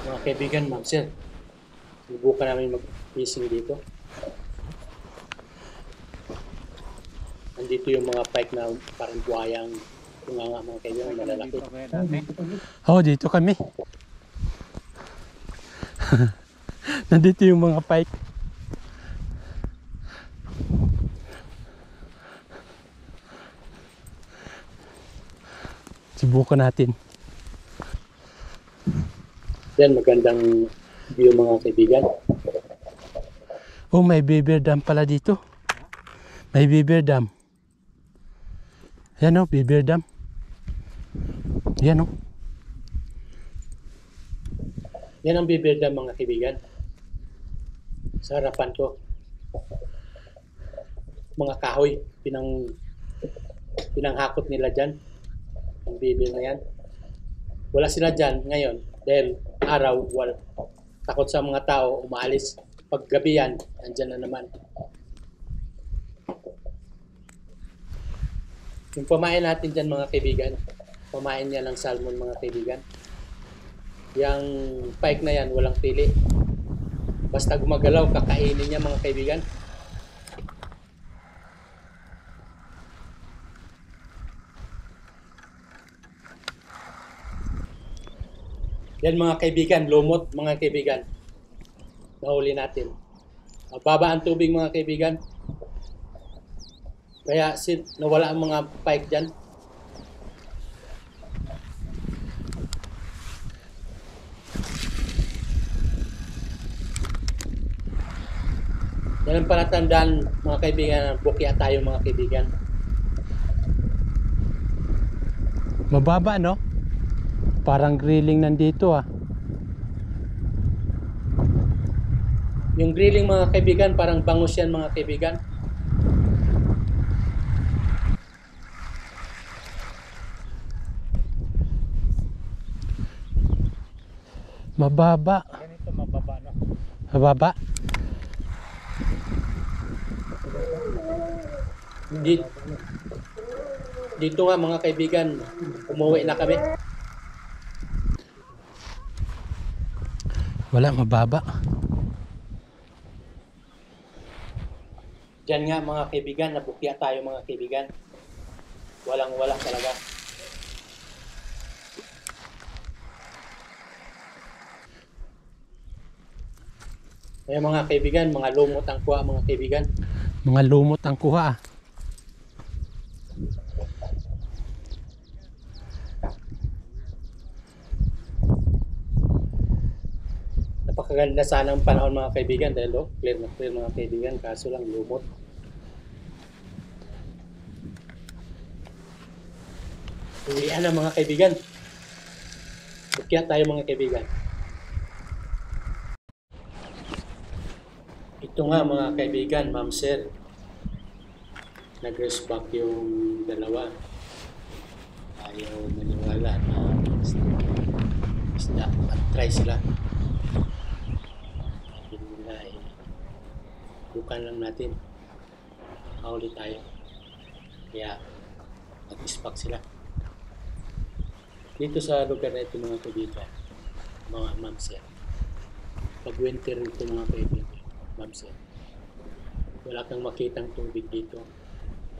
Mga kaibigan, ma'am sir, subukan namin mag-fishing dito. Nandito yung mga pike na parang buhayang tunganga mga kaibigan, malalaki. Oh, dito kami. Nandito yung mga pike. Subukan natin. Yan, magandang view mga kaibigan. Oh, may beaver dam pala dito. May beaver dam. Yan o, beaver dam. Yan o. Yan ang bibirda mga kaibigan. Sa harapan ko. Mga kahoy, pinanghakot nila dyan. Ang bibir na yan. Wala sila dyan ngayon dahil araw, takot sa mga tao, umaalis. Pag gabi yan, andyan na naman. Yung pamain natin dyan mga kaibigan, pamain niya ng salmon mga kaibigan. Yang pike na yan, walang pili. Basta gumagalaw, kakainin niya mga kaibigan. Yan mga kaibigan, lumot mga kaibigan. Nahuli natin. Baba ang tubig mga kaibigan. Kaya nawala ang mga pike dyan. Yan ang palatandaan mga kaibigan, bukya tayo mga kaibigan. Mababa, no? Parang grilling nandito ah. Yung grilling mga kaibigan, parang bangus yan mga kaibigan. Mababa. Ganito mababa, no? Mababa. Dito nga mga kaibigan, umuwi na kami. Wala, mababa. Diyan nga mga kaibigan, nabukya tayo mga kaibigan. Walang-wala talaga. Kaya mga kaibigan, mga lumot ang kuha mga kaibigan. Mga lumot ang kuha ah. Napakaganda sana ang panahon mga kaibigan dahil clear na clear mga kaibigan, kaso lang lumot. Uwian na mga kaibigan. Bukya tayo mga kaibigan. Ito nga mga kaibigan, ma'am sir. Nag-respect yung dalawa. Ayaw maniwala na isda. Try sila. Sabi nila bukan lang natin. Mahuli tayo. Kaya nag-respect sila. Dito sa lugar na ito mga kaibigan, mga ma'am sir. Pag winter ito mga kaibigan, ma'am sir. Wala kang makitang tubig dito.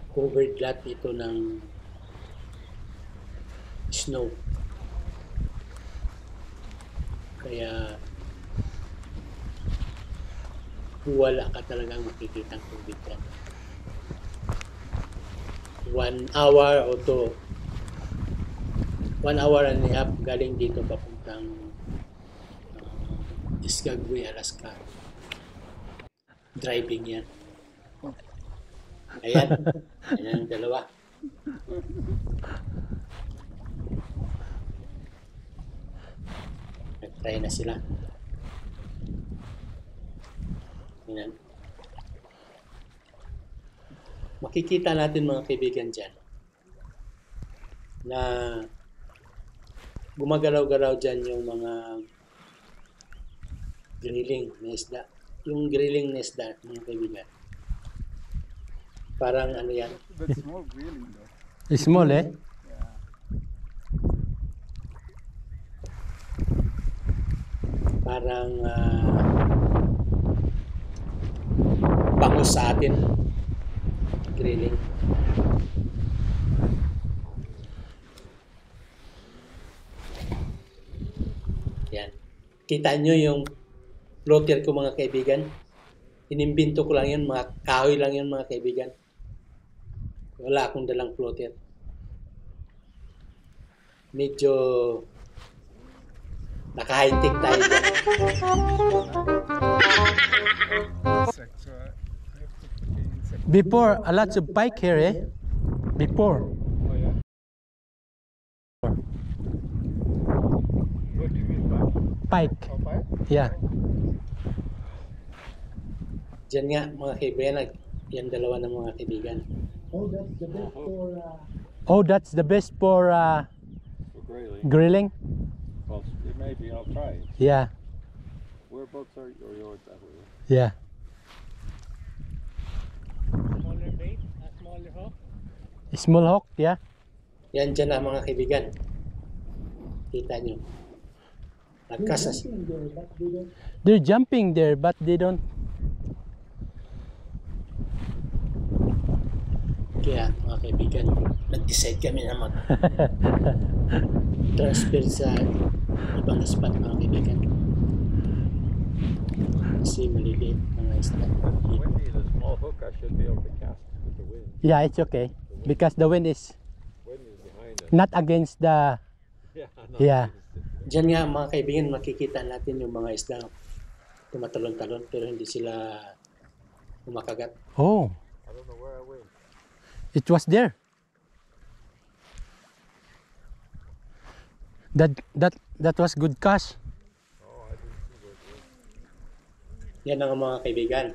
Covered lahat ito ng snow. Kaya wala ka talagang makikitang tubig dyan. 1 hour o 1 hour and a half galing dito papuntang Skagway, Alaska. Driving yan. Ayan. Ayan ang dalawa. Nag-try na sila. Ayan. Makikita natin mga kaibigan dyan na gumagalaw-galaw dyan yung mga grilling na isda. Yung grilling na isda, mga kaibigan. Parang ano yan? That's small grilling though. Small eh. Yeah. parang bangus sa atin. Grilling. Yan. Kita nyo yung floater ko mga kaibigan. Inimbento ko lang yun, mga kahoy lang yun mga kaibigan. Wala akong dalang floater. Medyo naka-high-tech tayo dyan. Before, a lot of bike here, eh? Before. Oh yeah? What do you mean by? Bike. Oh, fire? Yeah. Diyan nga mga kaibigan, yan dalawa ng mga kaibigan. Oh, that's the best for For grilling. grilling? Well, it may be. I'll try it. Yeah, Whereabouts are yours that way? yeah. Smaller bait, a smaller hook. Small hook, yeah. Yan dyan na mga kaibigan. Kita nyo. Nagkasas. They're jumping there, but they don't. Kaya mga kaibigan, nag-decide kami na mag-transfer sa ibang spot mga kaibigan. Kasi maliliit mga isla. Windy is a small hook. I should be able to cast with the wind. Yeah, it's okay because the wind is Wind is behind us. not against the. Yeah. Yeah. Diyan nga mga kaibigan, makikita natin yung mga isda tumatalon-talon pero hindi sila kumakagat. Oh, I don't know where I went. it was there. That was good catch. Oh, I didn't see where it went. Yan ang mga kaibigan.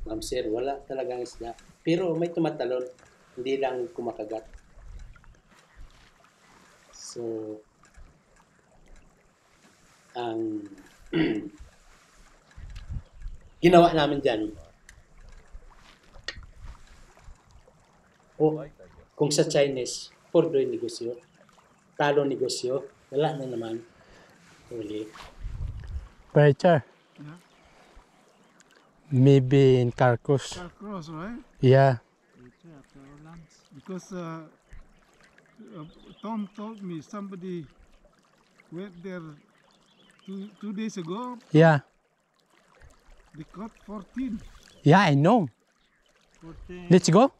Ma'am sir, wala talagang isda. Pero may tumatalon, hindi lang kumakagat. So, ang ginawa namin dyan, kung sa Chinese, pordoy negosyo, talo negosyo, wala na naman. Uli. Preacher. Yeah. Maybe in Carcos. Cross, right? Yeah. Because Tom told me somebody went there two days ago. Yeah. They caught 14. Yeah, I know. 14 Let's go.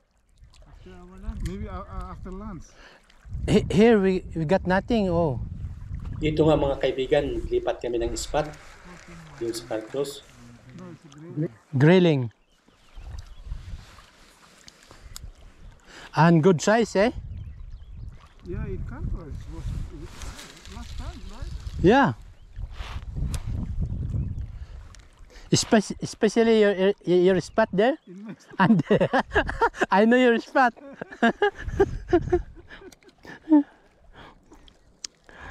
after our lunch. Maybe after lunch. Here we got nothing. Oh. Dito nga mga kaibigan, lipat kami ng spot. Yung sa Carcos. No, it's a great. Grilling. And good size, eh? Yeah, in Carcos was last time, right? Yeah. Especially your spot there. In Mexico. And I know your spot.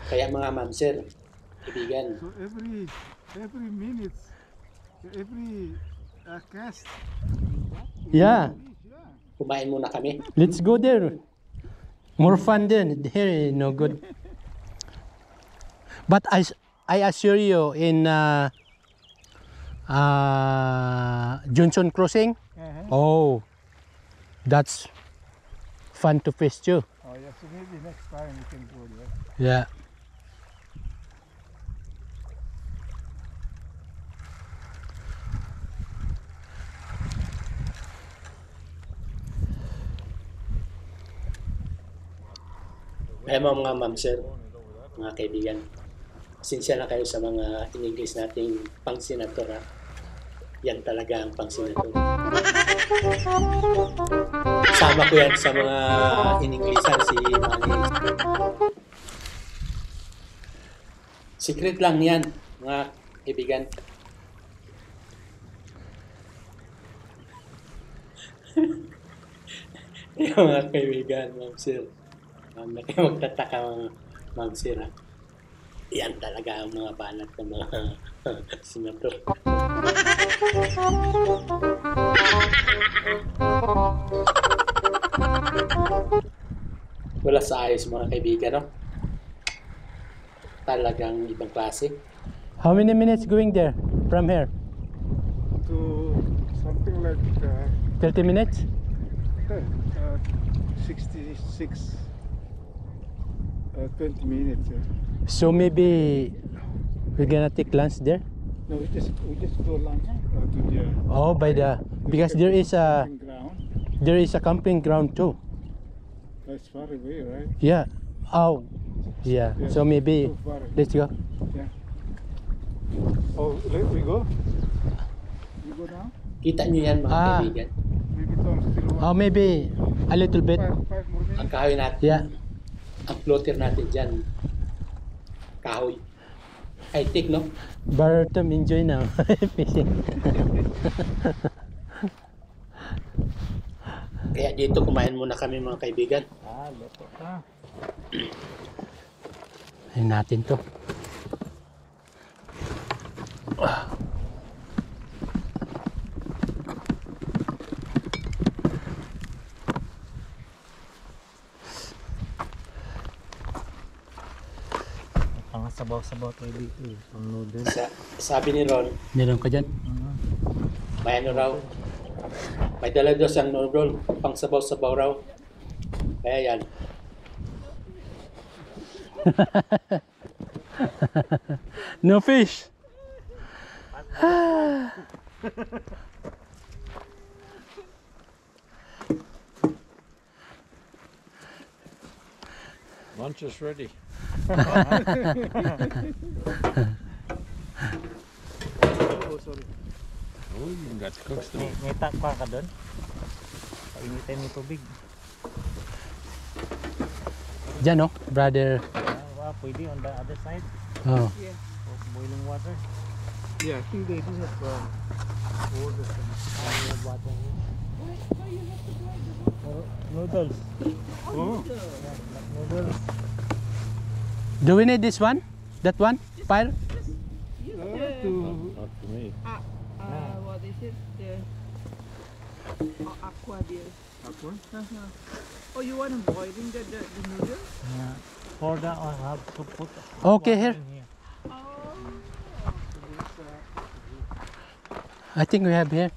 Kaya mga ma'am sir, kaibigan, So every minute, every cast. Yeah. Yeah. kumain muna kami. Let's go there. More fun then. Here, no good. But I assure you, in Johnson Crossing, oh, that's fun to fish too. Oh yeah, so maybe next time we can go there. Yeah. Kaya mga ma'am sir, mga kaibigan, pasensya na kayo sa mga in-English nating pang-senator ha. Yan talaga ang pang-senator. Sama ko yan sa mga in-Englishan si Manny. Secret lang yan, mga kaibigan. Yung mga kaibigan, ma'am sir. Na kayo magtataka mga ma'am sir ha. Yan talaga ang mga banat ng mga senator. Wala sa ayos mga kaibigan, no? Talagang ibang klase. How many minutes going there from here? To something like 30 minutes? 66, 20 minutes. So maybe we're gonna take lunch there. No, we just go lunch to the Oh, by the because there is a camping ground. camping ground too. That's far away, right? Yeah. Oh, yeah. Yeah, So maybe too far. let's go. Yeah. Oh, let we go. We go now. Kita nyo yan mga Ah. kaibigan. Maybe Tom still Oh, maybe a little bit. five more Ang minutes. kahoy natin, Yeah. ang floater natin dyan, kahoy. High-tech, no? Bartom, enjoy now fishing. Kaya dito kumain muna kami mga kaibigan. Luto ka. Ayun natin to. Pang sabaw-sabaw tayo dito. Pang noodles. Sabi ni Ron, Meron ka dyan? may ano raw, may dala daw siyang noodle, pang sabaw-sabaw raw. Kaya yan. No fish. Lunch is ready. Oh, sorry. Oh, you got cooks to May takpa ka doon? Painitin mo tubig. Dyan, no, brother. Pwede on the other side. Oh. Of boiling water. Yeah, I think they do have water. We have water here. Noodles. Oh, Noodles. Do we need this one? That one? Fire? to Not to me. What is it? The aqua dear. aqua. Oh, you want to boiling the noodles? For that, I have to put Okay, water here. in here. I think we have here.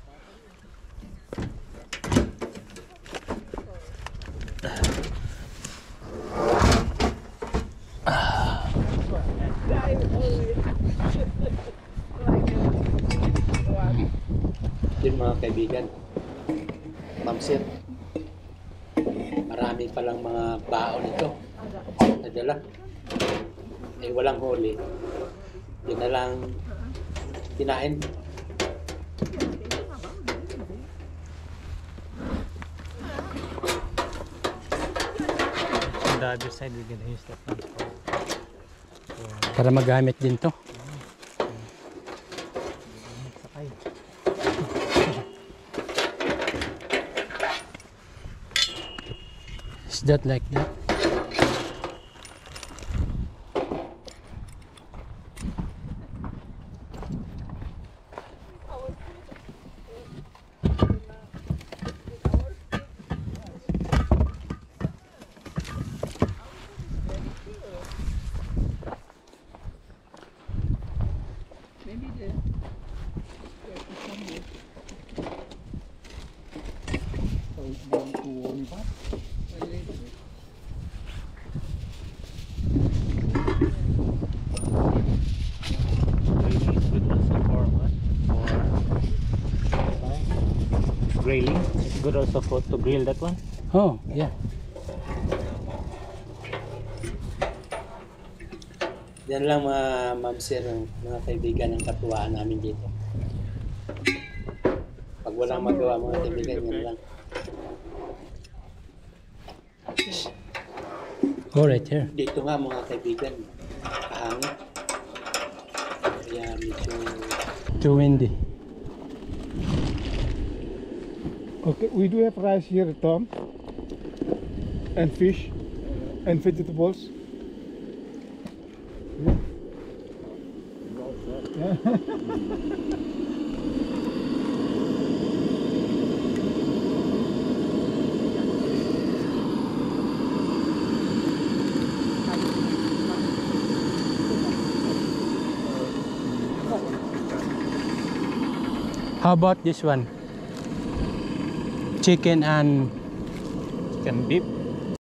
Yun mga kaibigan. Ma'am Sir, marami palang mga baon ito. Nadala. Eh walang huli. Yun na lang kinain. On the other side, we can use that one. Para magamit din to. Sakay. Is that like that? Maybe the Grilling is good also for what? For grilling. It's good also for to grill that one. Oh, yeah. Yan lang mga Ma'am Sir, mga kaibigan ng katuwaan namin dito. Pag walang magawa mga kaibigan, yan lang. Oh, right here. Dito nga mga kaibigan, kahangin. Kaya medyo Too windy. Okay, we do have rice here, Tom, and fish, and vegetables. How about this one? Chicken and Chicken beef.